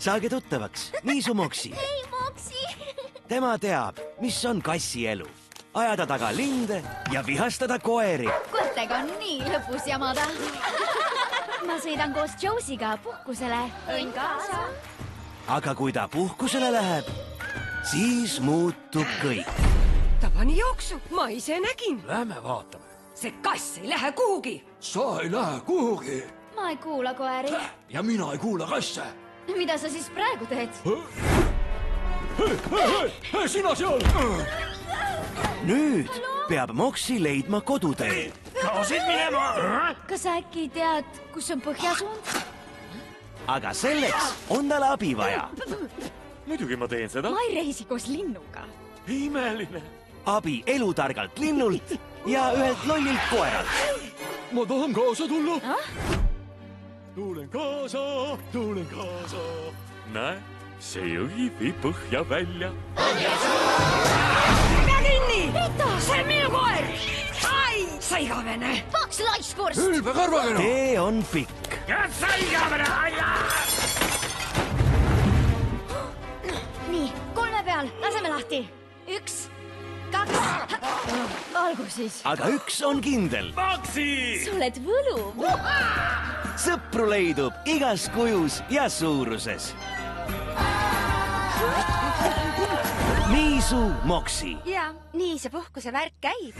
saage tuttavaks, Niisu Moksi. Hei, Moksi! Tema teab, mis on kassi elu. Ajada taga linde ja vihastada koeri. Koertega on nii lõbus jamada. Ma sõidan koos Josiga puhkusele. Õnn kaasa! Aga kui ta puhkusele läheb, siis muutub kõik. Ta pani jooksu, ma ise nägin. Lähme vaatame. See kass ei lähe kuhugi. Sa ei lähe kuhugi. Ma ei kuula koeri. Ja mina ei kuula kasse. Mida sa siis praegu teed? Hei, sina seal! Nüüd peab Moksi leidma kodutee. Kaosid minema! Kas sa äkki tead, kus on põhjasuund? Aga selleks on tal abi vaja. Muidugi ma teen seda. Ma ei reisi koos linnuga. Imeline. Abi elutargalt linnult ja ühelt lollilt koeralt. Ma tahan kaasa tulla. Tulen kaasa. Näe, see jõgi viib põhja välja. Pea kinni! See on minu koer! Ai, sa igavene! Paks laiskurs! Ülbe karvakena! Tee on pikk. Sa igavene aia! Nii, 3 peal, laseme lahti. 1, 2, olgu siis. Aga üks on kindel. Maksi! Sa oled võluv. Sõpru leidub igas kujus ja suuruses. Niisu Moksi. Ja nii see puhkuse värk käib.